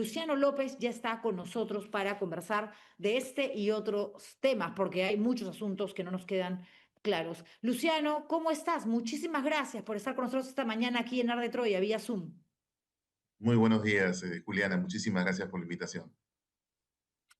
Luciano López ya está con nosotros para conversar de este y otros temas, porque hay muchos asuntos que no nos quedan claros. Luciano, ¿cómo estás? Muchísimas gracias por estar con nosotros esta mañana aquí en Ar de Troya, vía Zoom. Muy buenos días, Juliana. Muchísimas gracias por la invitación.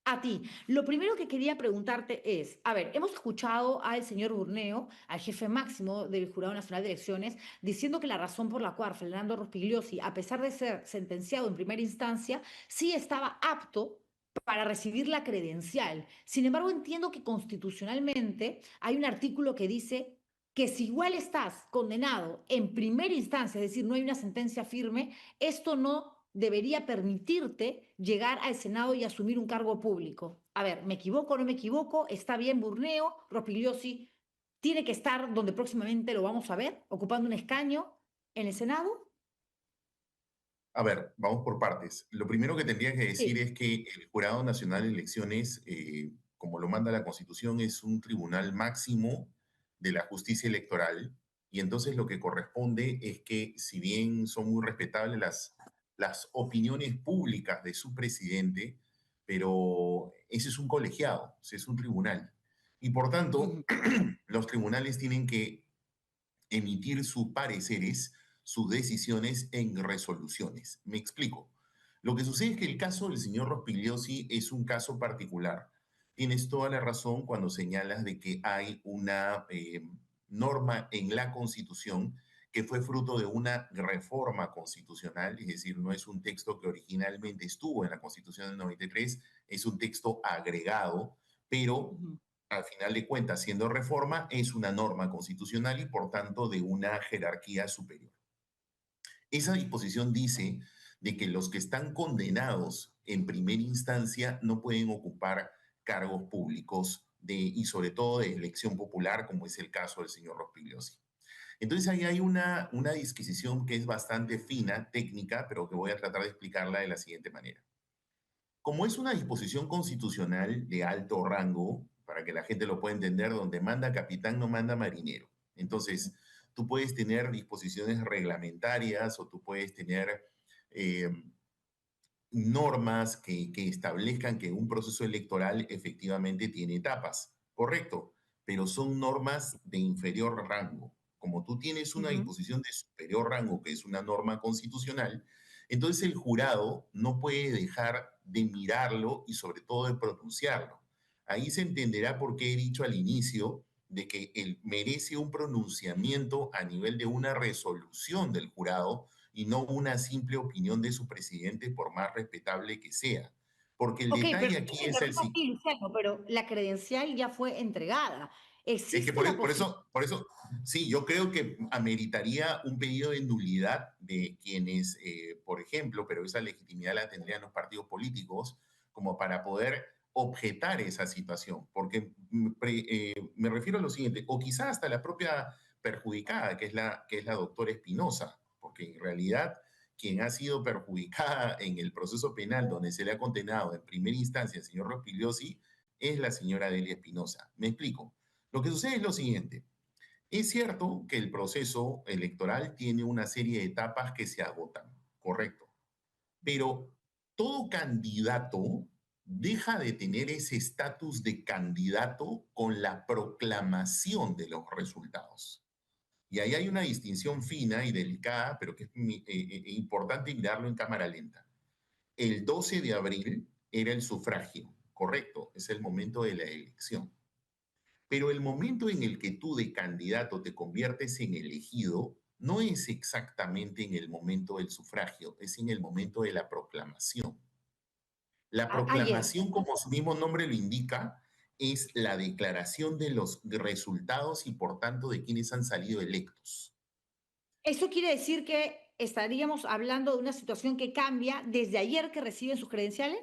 A ti, lo primero que quería preguntarte es, a ver, hemos escuchado al señor Burneo, al jefe máximo del Jurado Nacional de Elecciones, diciendo que la razón por la cual Fernando Rospigliosi, a pesar de ser sentenciado en primera instancia, sí estaba apto para recibir la credencial. Sin embargo, entiendo que constitucionalmente hay un artículo que dice que si igual estás condenado en primera instancia, es decir, no hay una sentencia firme, esto no debería permitirte llegar al Senado y asumir un cargo público. A ver, ¿me equivoco o no me equivoco? ¿Está bien Burneo? Rospigliosi tiene que estar donde próximamente lo vamos a ver, ocupando un escaño en el Senado. A ver, vamos por partes. Lo primero que tendría que decir Sí. es que el Jurado Nacional de Elecciones, como lo manda la Constitución, es un tribunal máximo de la justicia electoral y entonces lo que corresponde es que, si bien son muy respetables las opiniones públicas de su presidente, pero ese es un colegiado, o sea, es un tribunal. Y por tanto, Ujú. los tribunales tienen que emitir sus pareceres, sus decisiones en resoluciones. Me explico. Lo que sucede es que el caso del señor Rospigliosi es un caso particular. Tienes toda la razón cuando señalas de que hay una norma en la Constitución que fue fruto de una reforma constitucional, es decir, no es un texto que originalmente estuvo en la Constitución del 93, es un texto agregado, pero Ujú. al final de cuentas, siendo reforma, es una norma constitucional y por tanto de una jerarquía superior. Esa disposición dice de que los que están condenados en primera instancia no pueden ocupar cargos públicos y sobre todo de elección popular, como es el caso del señor Rospigliosi. Entonces ahí hay una disquisición que es bastante fina, técnica, pero que voy a tratar de explicarla de la siguiente manera. Como es una disposición constitucional de alto rango, para que la gente lo pueda entender, donde manda capitán no manda marinero. Entonces, tú puedes tener disposiciones reglamentarias o tú puedes tener eh, normas que establezcan que un proceso electoral efectivamente tiene etapas, correcto, pero son normas de inferior rango. Como tú tienes una Ujú. disposición de superior rango, que es una norma constitucional, entonces el jurado no puede dejar de mirarlo y sobre todo de pronunciarlo. Ahí se entenderá por qué he dicho al inicio de que él merece un pronunciamiento a nivel de una resolución del jurado y no una simple opinión de su presidente, por más respetable que sea. Porque el Ok, pero detalle yo aquí te es el interrumpo sí. aquí, Luciano, pero la credencial ya fue entregada. Es que ¿Existe la posibilidad? sí, yo creo que ameritaría un pedido de nulidad de quienes, por ejemplo, pero esa legitimidad la tendrían los partidos políticos, como para poder objetar esa situación. Porque me refiero a lo siguiente, o quizá hasta la propia perjudicada, que es la doctora Espinosa, porque en realidad quien ha sido perjudicada en el proceso penal donde se le ha condenado en primera instancia al señor Rospigliosi es la señora Delia Espinosa. Me explico. Lo que sucede es lo siguiente. Es cierto que el proceso electoral tiene una serie de etapas que se agotan, correcto, pero todo candidato deja de tener ese estatus de candidato con la proclamación de los resultados. Y ahí hay una distinción fina y delicada, pero que es importante mirarlo en cámara lenta. El 12 de abril era el sufragio, correcto, es el momento de la elección. Pero el momento en el que tú de candidato te conviertes en elegido no es exactamente en el momento del sufragio, es en el momento de la proclamación. La Ayer. proclamación, como su mismo nombre lo indica, es la declaración de los resultados y por tanto de quienes han salido electos. Eso quiere decir que estaríamos hablando de una situación que cambia desde ayer que reciben sus credenciales,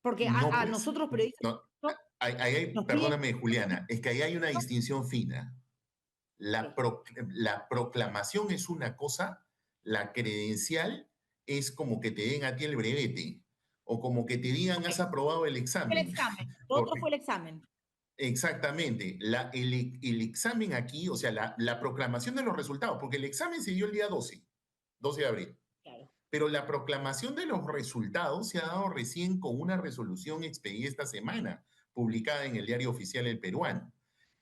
porque No, a pues, nosotros periodistas no, ¿no? ahí Nos piden. perdóname, Juliana, es que ahí hay una distinción fina. La, Ok. pro- la proclamación es una cosa, la credencial es como que te den a ti el brevete o como que te digan Ok, has aprobado el fue el examen. examen. Lo otro fue Porque el examen. exactamente, el examen aquí, o sea, la proclamación de los resultados, porque el examen se dio el día 12 de abril. Claro. pero la proclamación de los resultados se ha dado recién con una resolución expedida esta semana, publicada en el Diario Oficial El Peruano.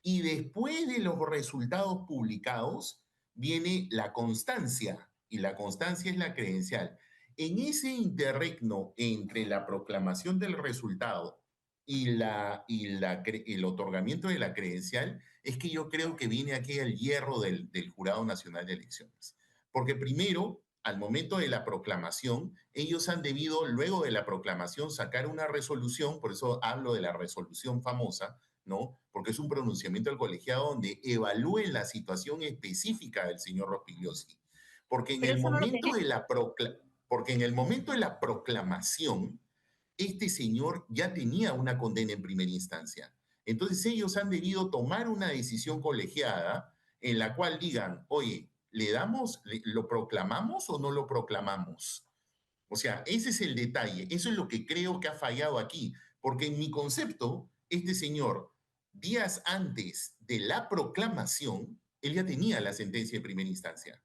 Y después de los resultados publicados viene la constancia, y la constancia es la credencial. En ese interregno entre la proclamación del resultado y el otorgamiento de la credencial, es que yo creo que viene aquí el hierro del Jurado Nacional de Elecciones. Porque primero, al momento de la proclamación, ellos han debido, luego de la proclamación, sacar una resolución, por eso hablo de la resolución famosa, ¿no? Porque es un pronunciamiento del colegiado donde evalúen la situación específica del señor Rospigliosi. Porque en Pero el eso no lo momento tenemos. de la porque en el momento de la proclamación, este señor ya tenía una condena en primera instancia. Entonces ellos han debido tomar una decisión colegiada en la cual digan, oye, lo proclamamos o no lo proclamamos? O sea, ese es el detalle. Eso es lo que creo que ha fallado aquí. Porque en mi concepto, este señor, días antes de la proclamación, él ya tenía la sentencia de primera instancia.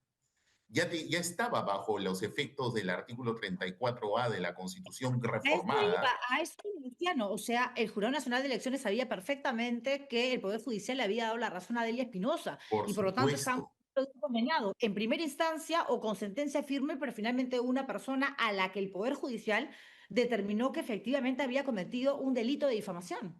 Ya estaba bajo los efectos del artículo 34A de la Constitución A eso iba, reformada, a eso iba, Luciano. O sea, el Jurado Nacional de Elecciones sabía perfectamente que el Poder Judicial le había dado la razón a Delia Espinosa por y por lo tanto están supuesto. condenados en primera instancia o con sentencia firme, pero finalmente una persona a la que el Poder Judicial determinó que efectivamente había cometido un delito de difamación.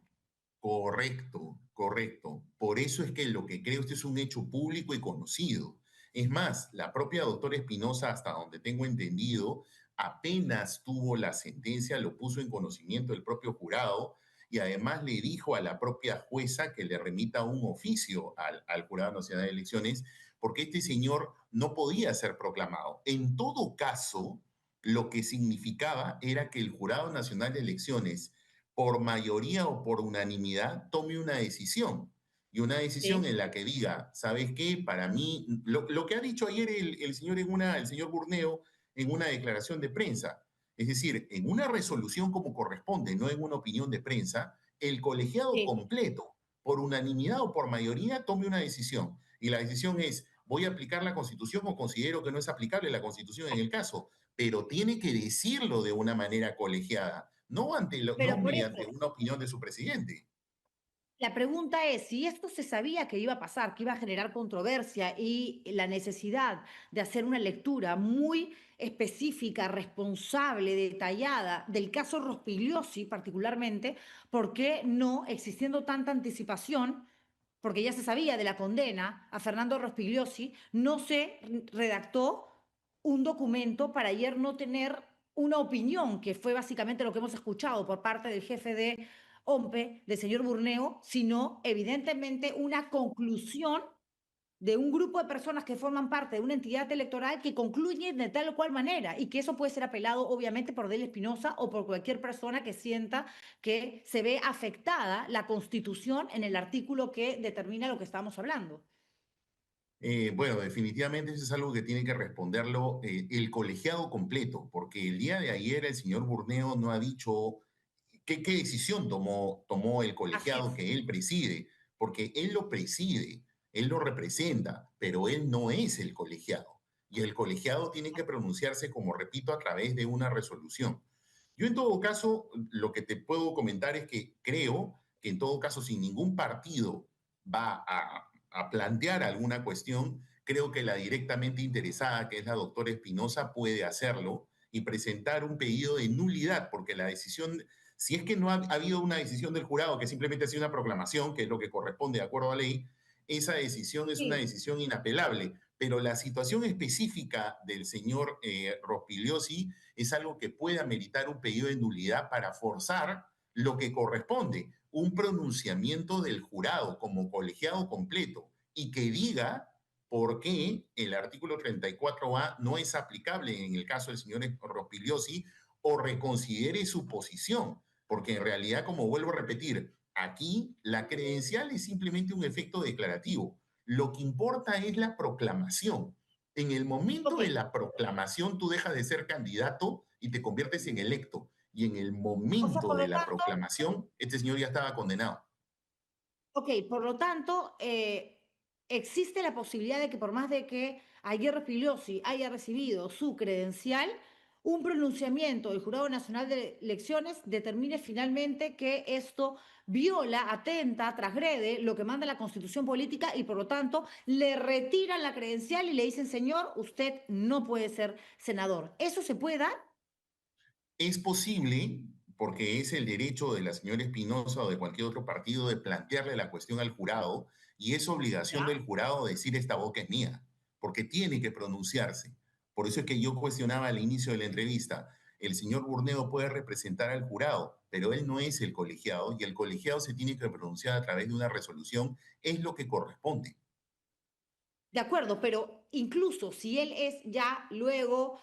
Correcto, correcto. Por eso es que lo que creo este es un hecho público y conocido. Es más, la propia doctora Espinosa, hasta donde tengo entendido, apenas tuvo la sentencia, lo puso en conocimiento del propio jurado y además le dijo a la propia jueza que le remita un oficio al Jurado Nacional de Elecciones porque este señor no podía ser proclamado. En todo caso, lo que significaba era que el Jurado Nacional de Elecciones por mayoría o por unanimidad tome una decisión. Y una decisión Sí. en la que diga, ¿sabes qué? Para mí, lo que ha dicho ayer el señor, el señor Burneo en una declaración de prensa, es decir, en una resolución como corresponde, no en una opinión de prensa, el colegiado Sí. completo, por unanimidad o por mayoría, tome una decisión. Y la decisión es, voy a aplicar la Constitución o considero que no es aplicable la Constitución en el caso, pero tiene que decirlo de una manera colegiada, no Pero por eso, mediante una opinión de su presidente. la pregunta es, si esto se sabía que iba a pasar, que iba a generar controversia y la necesidad de hacer una lectura muy específica, responsable, detallada del caso Rospigliosi particularmente, ¿por qué no, existiendo tanta anticipación, porque ya se sabía de la condena a Fernando Rospigliosi, no se redactó un documento para ayer no tener una opinión, que fue básicamente lo que hemos escuchado por parte del jefe de OMPE, del señor Burneo, sino evidentemente una conclusión de un grupo de personas que forman parte de una entidad electoral que concluye de tal o cual manera y que eso puede ser apelado obviamente por Delia Espinosa o por cualquier persona que sienta que se ve afectada la Constitución en el artículo que determina lo que estamos hablando. Bueno, definitivamente eso es algo que tiene que responderlo el colegiado completo, porque el día de ayer el señor Burneo no ha dicho qué decisión tomó el Así colegiado es. que él preside, porque él lo preside, él lo representa, pero él no es el colegiado. Y el colegiado tiene que pronunciarse, como repito, a través de una resolución. Yo en todo caso, lo que te puedo comentar es que creo que en todo caso, si ningún partido va a plantear alguna cuestión, creo que la directamente interesada, que es la doctora Espinosa, puede hacerlo y presentar un pedido de nulidad, porque la decisión, si es que no ha habido una decisión del jurado, que simplemente ha sido una proclamación, que es lo que corresponde de acuerdo a ley, esa decisión es una Sí. decisión inapelable. Pero la situación específica del señor Rospigliosi es algo que puede ameritar un pedido de nulidad para forzar lo que corresponde, un pronunciamiento del jurado como colegiado completo y que diga por qué el artículo 34A no es aplicable en el caso del señor Rospigliosi o reconsidere su posición, porque en realidad, como vuelvo a repetir, aquí la credencial es simplemente un efecto declarativo. Lo que importa es la proclamación. En el momento Ok, de la proclamación tú dejas de ser candidato y te conviertes en electo. Y en el o sea, momento por de lo la tanto, proclamación, este señor ya estaba condenado. ok, por lo tanto, existe la posibilidad de que por más de que Aguirre Figliosi haya recibido su credencial, un pronunciamiento del Jurado Nacional de Elecciones determine finalmente que esto viola, atenta, transgrede lo que manda la Constitución Política y por lo tanto le retiran la credencial y le dicen, señor, usted no puede ser senador. ¿Eso se puede dar? Es posible, porque es el derecho de la señora Espinosa o de cualquier otro partido de plantearle la cuestión al jurado, y es obligación ¿Ya? del jurado decir esta boca es mía, porque tiene que pronunciarse. Por eso es que yo cuestionaba al inicio de la entrevista, el señor Burneo puede representar al jurado, pero él no es el colegiado y el colegiado se tiene que pronunciar a través de una resolución, es lo que corresponde. De acuerdo, pero incluso si él es ya luego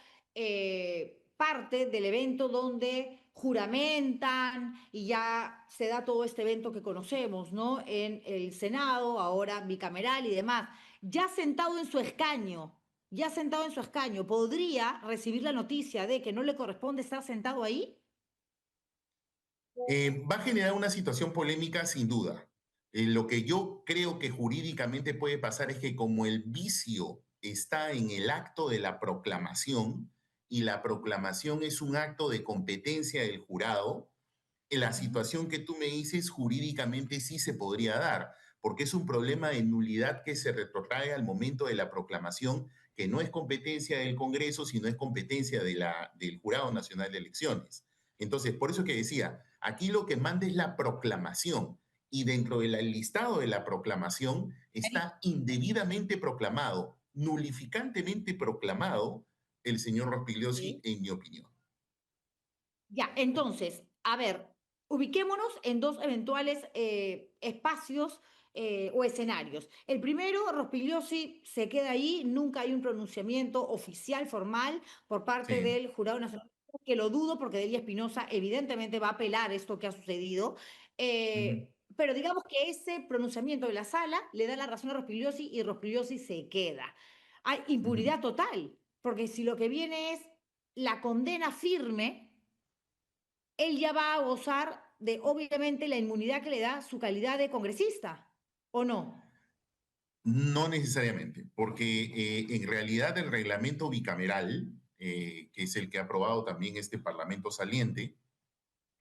parte del evento donde juramentan y ya se da todo este evento que conocemos, ¿no? En el Senado, ahora bicameral y demás, ya sentado en su escaño, ya sentado en su escaño, ¿podría recibir la noticia de que no le corresponde estar sentado ahí? Va a generar una situación polémica sin duda. Lo que yo creo que jurídicamente puede pasar es que como el vicio está en el acto de la proclamación y la proclamación es un acto de competencia del jurado, la Ujú. situación que tú me dices jurídicamente sí se podría dar, porque es un problema de nulidad que se retrotrae al momento de la proclamación, que no es competencia del Congreso, sino es competencia del Jurado Nacional de Elecciones. Entonces, por eso que decía, aquí lo que manda es la proclamación, y dentro del listado de la proclamación está indebidamente proclamado, nulificantemente proclamado el señor Rospigliosi, Sí. en mi opinión. Ya, entonces, a ver, ubiquémonos en dos eventuales espacios o escenarios. El primero, Rospigliosi se queda ahí, nunca hay un pronunciamiento oficial, formal, por parte Sí. del Jurado Nacional, que lo dudo porque Delia Espinosa evidentemente va a apelar esto que ha sucedido. Ujú, Pero digamos que ese pronunciamiento de la sala le da la razón a Rospigliosi y Rospigliosi se queda. Hay ujú. impunidad total, porque si lo que viene es la condena firme, él ya va a gozar de, obviamente, la inmunidad que le da su calidad de congresista, ¿o no? No necesariamente, porque en realidad el reglamento bicameral, que es el que ha aprobado también este Parlamento saliente,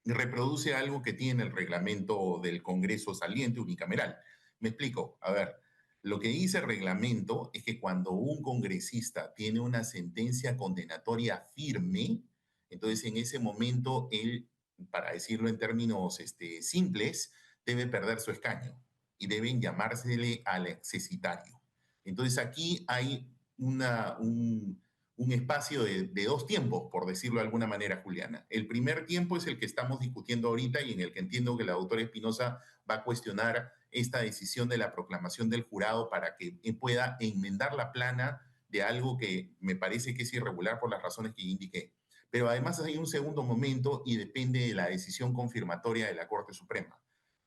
reproduce algo que tiene el reglamento del Congreso saliente unicameral. Me explico. A ver, lo que dice el reglamento es que cuando un congresista tiene una sentencia condenatoria firme, entonces en ese momento él, para decirlo en términos simples, debe perder su escaño y deben llamársele al accesitario. Entonces aquí hay un espacio de dos tiempos, por decirlo de alguna manera, Juliana. El primer tiempo es el que estamos discutiendo ahorita y en el que entiendo que la doctora Espinosa va a cuestionar esta decisión de la proclamación del jurado para que pueda enmendar la plana de algo que me parece que es irregular por las razones que indiqué. Pero además hay un segundo momento y depende de la decisión confirmatoria de la Corte Suprema,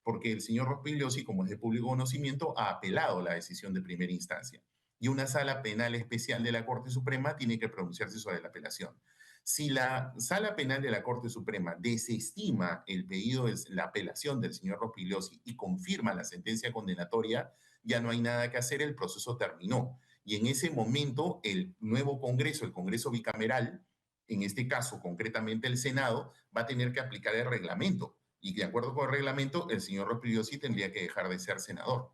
porque el señor Rospigliosi, como es de público conocimiento, ha apelado la decisión de primera instancia y una sala penal especial de la Corte Suprema tiene que pronunciarse sobre la apelación. Si la sala penal de la Corte Suprema desestima el pedido de la apelación del señor Rospigliosi y confirma la sentencia condenatoria, ya no hay nada que hacer, el proceso terminó. Y en ese momento, el nuevo Congreso, el Congreso bicameral, en este caso concretamente el Senado, va a tener que aplicar el reglamento. Y de acuerdo con el reglamento, el señor Rospigliosi tendría que dejar de ser senador.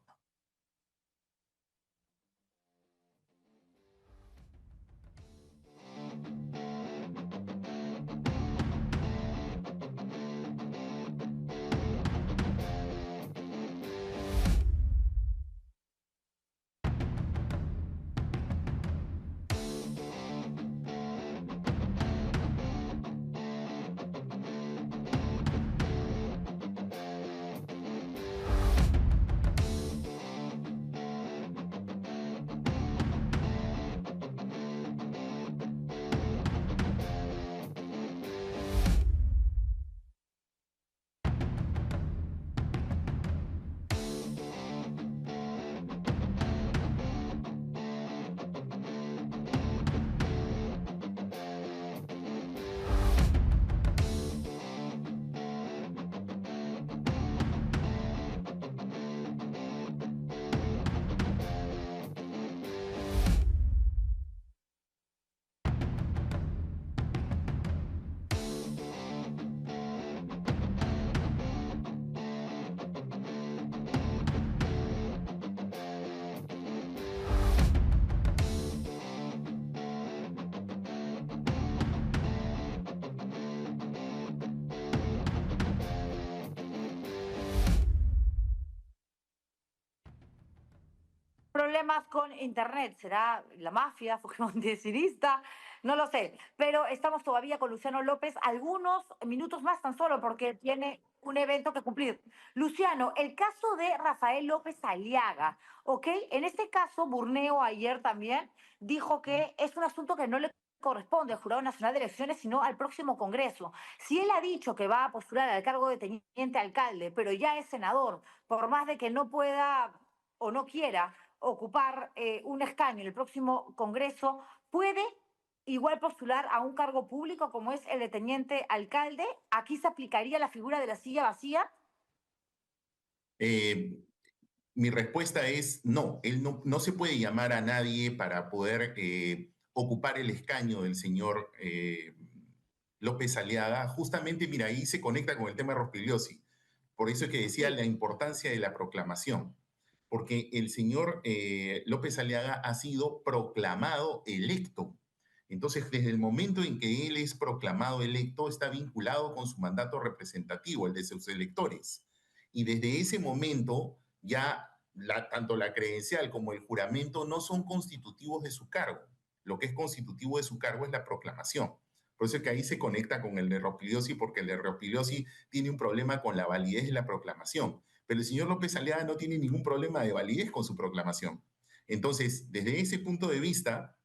problemas con Internet. ¿Será la mafia fujimorisista? No lo sé. Pero estamos todavía con Luciano López algunos minutos más tan solo porque tiene un evento que cumplir. Luciano, el caso de Rafael López Aliaga, ¿ok? En este caso, Burneo ayer también dijo que es un asunto que no le corresponde al Jurado Nacional de Elecciones, sino al próximo Congreso. Si él ha dicho que va a postular al cargo de teniente alcalde, pero ya es senador, por más de que no pueda o no quiera ocupar un escaño en el próximo Congreso, puede igual postular a un cargo público como es el de teniente alcalde. Aquí se aplicaría la figura de la silla vacía. Eh, Mi respuesta es no, él no se puede llamar a nadie para poder ocupar el escaño del señor López Aliaga. Justamente, mira, ahí se conecta con el tema de Rospigliosi. Por eso es que decía Sí. la importancia de la proclamación, porque el señor López Aliaga ha sido proclamado electo. Entonces, desde el momento en que él es proclamado electo, está vinculado con su mandato representativo, el de sus electores. Y desde ese momento ya tanto la credencial como el juramento no son constitutivos de su cargo. Lo que es constitutivo de su cargo es la proclamación. Por eso es que ahí se conecta con el de Rospigliosi, porque el de Rospigliosi tiene un problema con la validez de la proclamación. Pero el señor López Aliaga no tiene ningún problema de validez con su proclamación. Entonces, desde ese punto de vista,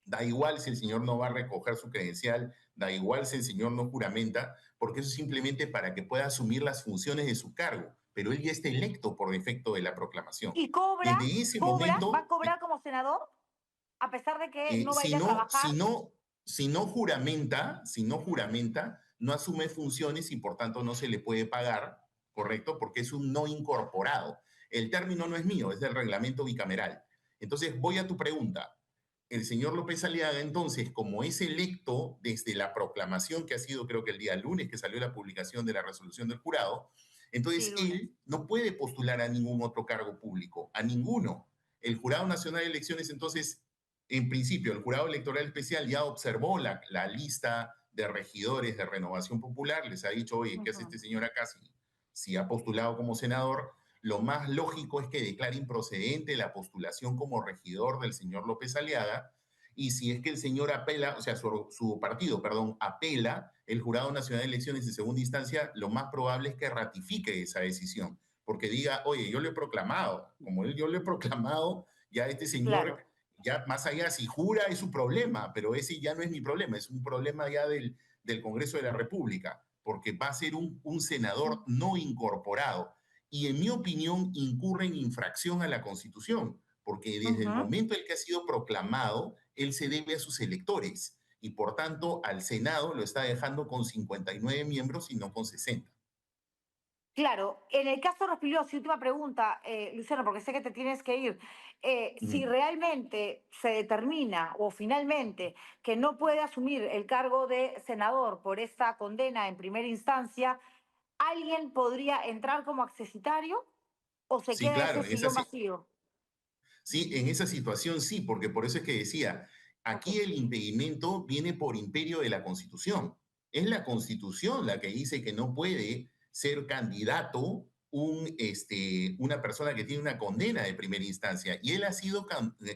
da igual si el señor no va a recoger su credencial, da igual si el señor no juramenta, porque eso es simplemente para que pueda asumir las funciones de su cargo, pero él ya está electo por defecto de la proclamación. Y cobra, Desde ese cobra, va a momento, cobrar como senador, a pesar de que no va a ir si a no, trabajar. si no juramenta, no asume funciones y por tanto no se le puede pagar, ¿correcto? Porque es un no incorporado. El término no es mío, es del reglamento bicameral. Entonces, voy a tu pregunta. El señor López Aliaga, entonces, como es electo desde la proclamación que ha sido, creo que el día lunes que salió la publicación de la resolución del jurado, Sí, entonces lunes. él no puede postular a ningún otro cargo público, a ninguno. El Jurado Nacional de Elecciones, entonces, en principio, el Jurado Electoral Especial ya observó la lista de regidores de Renovación Popular, les ha dicho, oye, ¿qué hace Ujú. este señor acá si ha postulado como senador? Lo más lógico es que declare improcedente la postulación como regidor del señor López Aliaga, y si es que el señor apela, o sea, su partido, perdón, apela, el Jurado Nacional de Elecciones en segunda instancia, lo más probable es que ratifique esa decisión, porque diga, oye, yo lo he proclamado, como yo lo he proclamado, ya este señor, Claro. ya más allá, si jura es su problema, pero ese ya no es mi problema, es un problema ya del Congreso de la República, porque va a ser un senador no incorporado y en mi opinión incurre en infracción a la Constitución, porque desde el Ujú. momento en que ha sido proclamado, él se debe a sus electores y por tanto al Senado lo está dejando con 59 miembros y no con 60. Claro, en el caso de Rospigliosi, última pregunta, Luciano, porque sé que te tienes que ir. Si Mm. realmente se determina o finalmente que no puede asumir el cargo de senador por esta condena en primera instancia, ¿alguien podría entrar como accesitario o se Sí, queda ese claro, sillón vacío? sí, en esa situación sí, porque por eso es que decía, Ok. aquí el impedimento viene por imperio de la Constitución. Es la Constitución la que dice que no puede ser candidato una persona que tiene una condena de primera instancia. Y él ha sido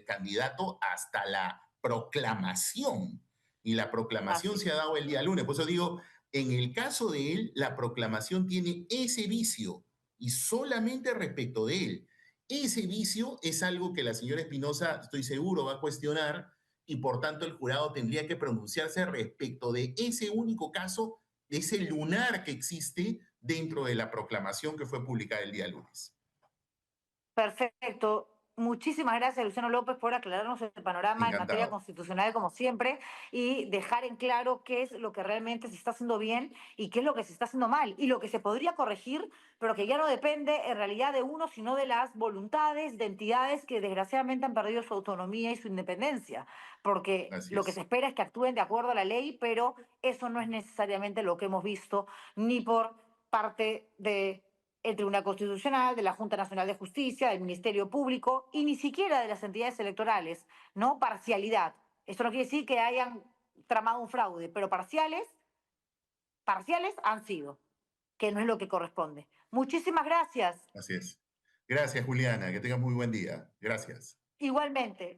candidato hasta la proclamación. Y la proclamación Así. se ha dado el día lunes. Por eso digo, en el caso de él, la proclamación tiene ese vicio y solamente respecto de él. Ese vicio es algo que la señora Espinosa, estoy seguro, va a cuestionar y por tanto el jurado tendría que pronunciarse respecto de ese único caso, de ese lunar que existe dentro de la proclamación que fue publicada el día lunes. Perfecto. Muchísimas gracias, Luciano López, por aclararnos el panorama en materia Encantado. constitucional, como siempre, y dejar en claro qué es lo que realmente se está haciendo bien y qué es lo que se está haciendo mal, y lo que se podría corregir, pero que ya no depende en realidad de uno, sino de las voluntades de entidades que desgraciadamente han perdido su autonomía y su independencia, porque Así lo que se es. espera es que actúen de acuerdo a la ley, pero eso no es necesariamente lo que hemos visto ni por parte de el Tribunal Constitucional, de la Junta Nacional de Justicia, del Ministerio Público y ni siquiera de las entidades electorales, ¿no? Parcialidad. Esto no quiere decir que hayan tramado un fraude, pero parciales han sido, que no es lo que corresponde. Muchísimas gracias. Así es. Gracias, Juliana. Que tengas muy buen día. Gracias. Igualmente.